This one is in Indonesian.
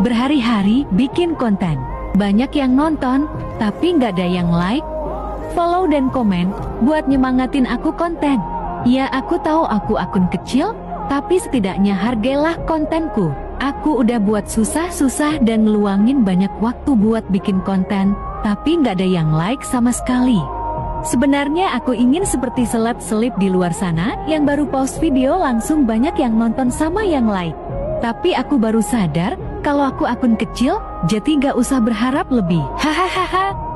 Berhari-hari bikin konten. Banyak yang nonton, tapi nggak ada yang like, follow dan komen, buat nyemangatin aku konten. Ya aku tahu aku akun kecil, tapi setidaknya hargailah kontenku. Aku udah buat susah-susah dan ngeluangin banyak waktu buat bikin konten, tapi nggak ada yang like sama sekali. Sebenarnya aku ingin seperti seleb-seleb di luar sana, yang baru post video langsung banyak yang nonton sama yang like. Tapi aku baru sadar, kalau aku akun kecil, jadi gak usah berharap lebih. Hahaha.